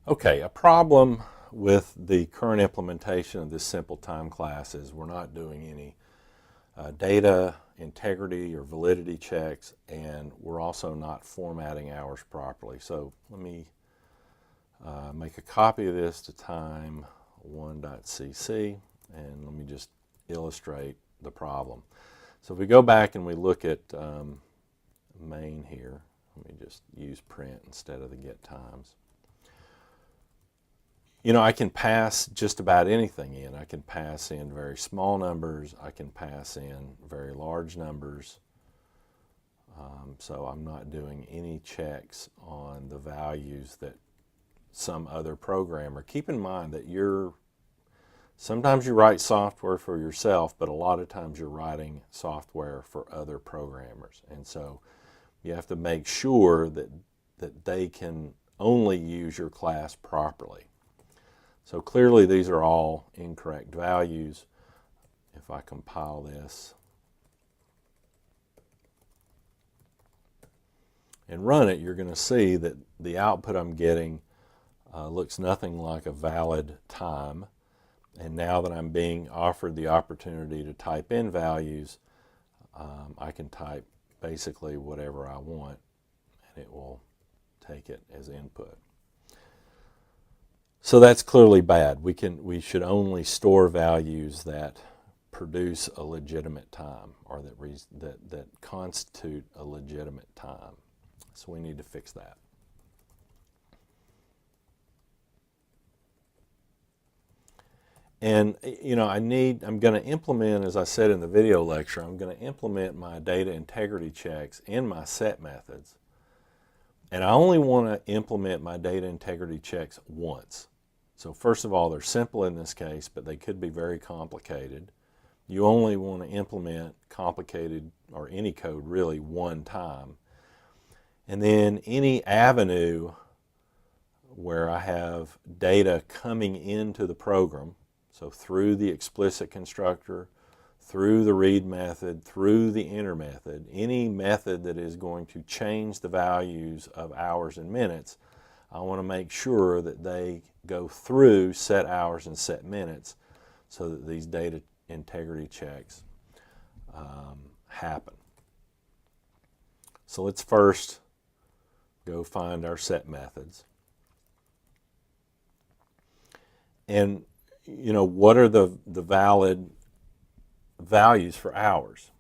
Okay, a problem with the current implementation of this simple time class is we're not doing any data integrity or validity checks, and we're also not formatting hours properly. So let me make a copy of this to time1.cc, and let me just illustrate the problem. So if we go back and we look at main here, let me just use print instead of the get times. You know, I can pass just about anything in. I can pass in very small numbers. I can pass in very large numbers. So I'm not doing any checks on the values that some other programmer. Keep in mind that sometimes you write software for yourself, but a lot of times you're writing software for other programmers. And so you have to make sure that they can only use your class properly. So clearly these are all incorrect values. If I compile this and run it, you're going to see that the output I'm getting looks nothing like a valid time. And now that I'm being offered the opportunity to type in values, I can type basically whatever I want and it will take it as input. So that's clearly bad. We should only store values that produce a legitimate time, or that constitute a legitimate time. So we need to fix that. And you know, I'm going to implement, as I said in the video lecture, I'm going to implement my data integrity checks in my set methods. And I only want to implement my data integrity checks once. So first of all, they're simple in this case, but they could be very complicated. You only want to implement complicated, or any code really, one time. And then any avenue where I have data coming into the program, so through the explicit constructor, through the read method, through the enter method, any method that is going to change the values of hours and minutes, I want to make sure that they go through set hours and set minutes so that these data integrity checks happen. So let's first go find our set methods. And you know, what are the valid values for hours?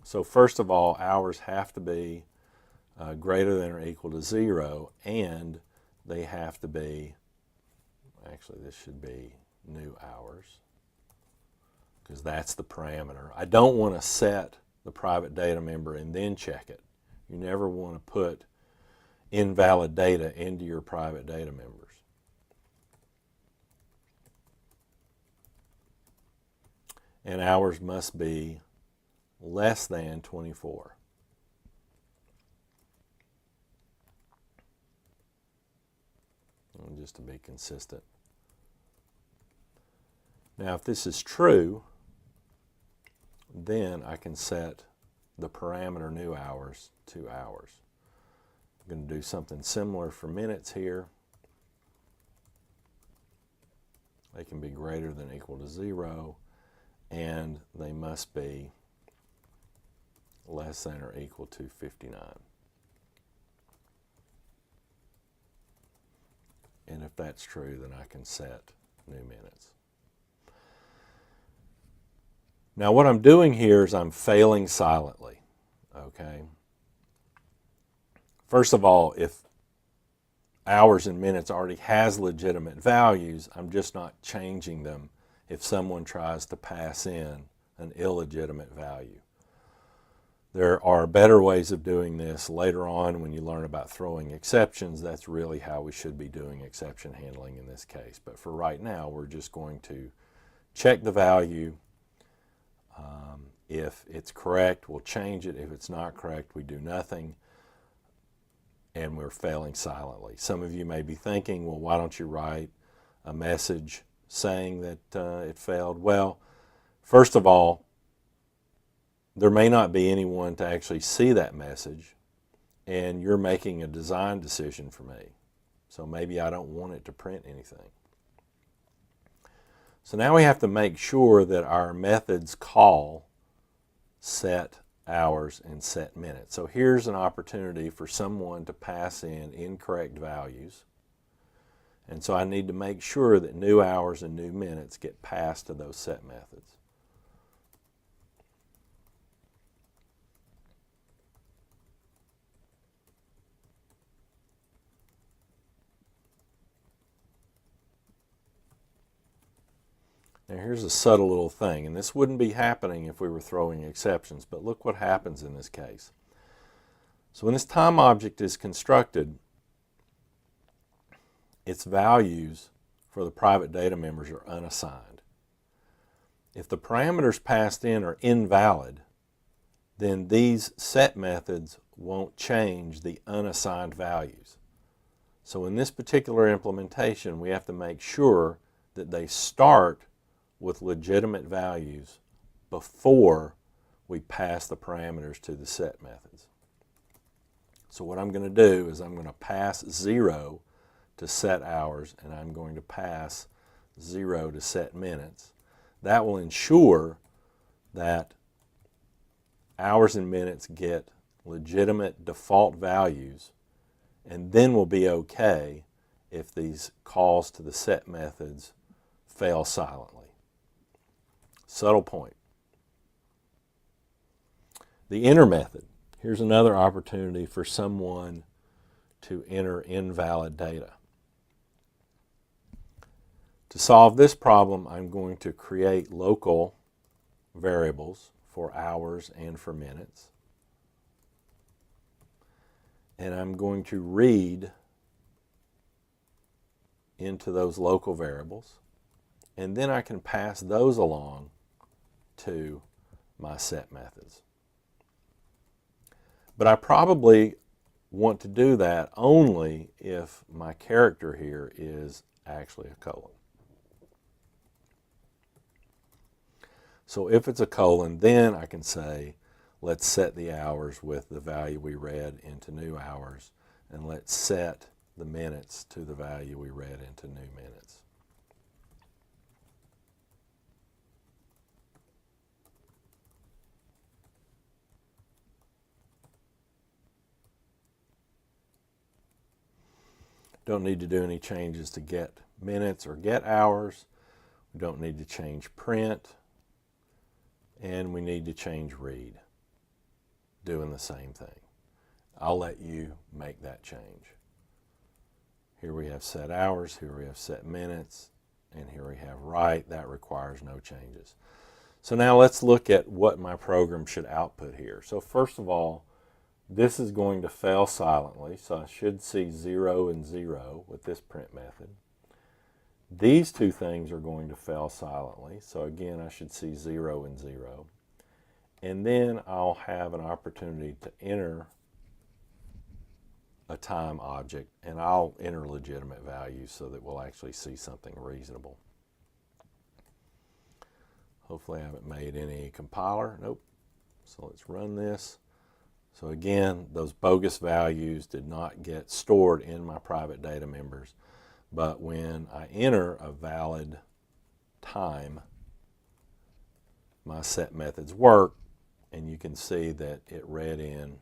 So first of all, hours have to be greater than or equal to 0, and they have to be, actually this should be new hours, because that's the parameter. I don't want to set the private data member and then check it. You never want to put invalid data into your private data members. And hours must be less than 24. And just to be consistent. Now if this is true, then I can set the parameter new hours to hours. I'm going to do something similar for minutes here. They can be greater than or equal to 0, and they must be less than or equal to 59. And if that's true, then I can set new minutes. Now what I'm doing here is I'm failing silently, okay? First of all, if hours and minutes already has legitimate values, I'm just not changing them if someone tries to pass in an illegitimate value. There are better ways of doing this later on when you learn about throwing exceptions. That's really how we should be doing exception handling in this case. But for right now, we're just going to check the value. If it's correct, we'll change it. If it's not correct, we do nothing. And we're failing silently. Some of you may be thinking, well, why don't you write a message saying that it failed? Well, first of all, there may not be anyone to actually see that message, and you're making a design decision for me. So maybe I don't want it to print anything. So now we have to make sure that our methods call set hours and set minutes. So here's an opportunity for someone to pass in incorrect values. And so I need to make sure that new hours and new minutes get passed to those set methods. Now here's a subtle little thing, and this wouldn't be happening if we were throwing exceptions, but look what happens in this case. So when this time object is constructed, its values for the private data members are unassigned. If the parameters passed in are invalid, then these set methods won't change the unassigned values. So in this particular implementation, we have to make sure that they start with legitimate values before we pass the parameters to the set methods. So what I'm going to do is I'm going to pass 0 to set hours, and I'm going to pass 0 to set minutes. That will ensure that hours and minutes get legitimate default values, and then we'll be okay if these calls to the set methods fail silently. Subtle point. The enter method. Here's another opportunity for someone to enter invalid data. To solve this problem, I'm going to create local variables for hours and for minutes. And I'm going to read into those local variables. And then I can pass those along to my set methods. But I probably want to do that only if my character here is actually a colon. So if it's a colon, then I can say, let's set the hours with the value we read into new hours, and let's set the minutes to the value we read into new minutes. Don't need to do any changes to get minutes or get hours. We don't need to change print. And we need to change read. Doing the same thing. I'll let you make that change. Here we have set hours, here we have set minutes, and here we have write. That requires no changes. So now let's look at what my program should output here. So first of all, this is going to fail silently, so I should see 0 and 0 with this print method. These two things are going to fail silently, so again I should see 0 and 0. And then I'll have an opportunity to enter a time object, and I'll enter legitimate values so that we'll actually see something reasonable. Hopefully I haven't made any compiler. Nope. So let's run this. So again, those bogus values did not get stored in my private data members, but when I enter a valid time, my set methods work, and you can see that it read in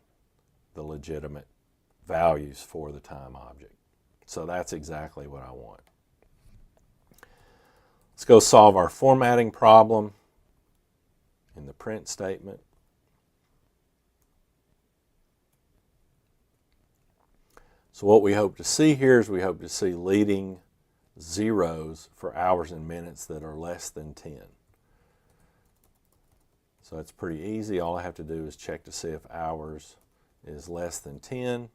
the legitimate values for the time object. So that's exactly what I want. Let's go solve our formatting problem in the print statement. So what we hope to see here is we hope to see leading zeros for hours and minutes that are less than 10. So it's pretty easy. All I have to do is check to see if hours is less than 10.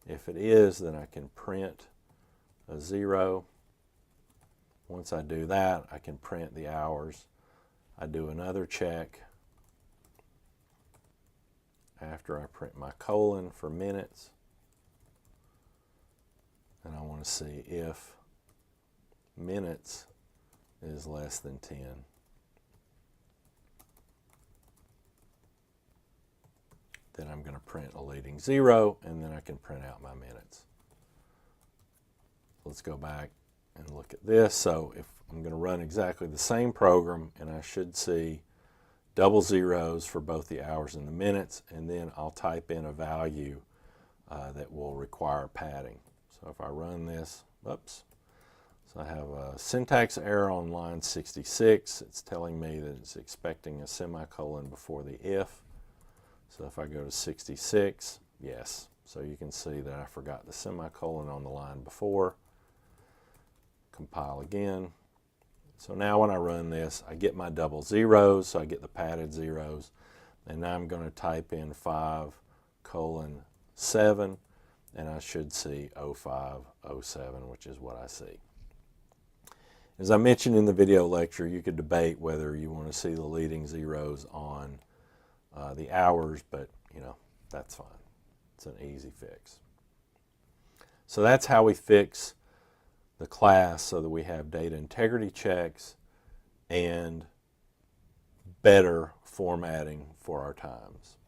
If it is, then I can print a 0. Once I do that, I can print the hours. I do another check after I print my colon for minutes. And I want to see if minutes is less than 10. Then I'm going to print a leading 0, and then I can print out my minutes. Let's go back and look at this. So if I'm going to run exactly the same program, and I should see double zeros for both the hours and the minutes, and then I'll type in a value that will require padding. So if I run this, oops, so I have a syntax error on line 66. It's telling me that it's expecting a semicolon before the if. So if I go to 66, yes. So you can see that I forgot the semicolon on the line before. Compile again. So now when I run this, I get my double zeros, so I get the padded zeros. And now I'm going to type in 5:7, and I should see 0507, which is what I see. As I mentioned in the video lecture, you could debate whether you want to see the leading zeros on the hours, but that's fine. It's an easy fix. So that's how we fix the class so that we have data integrity checks and better formatting for our times.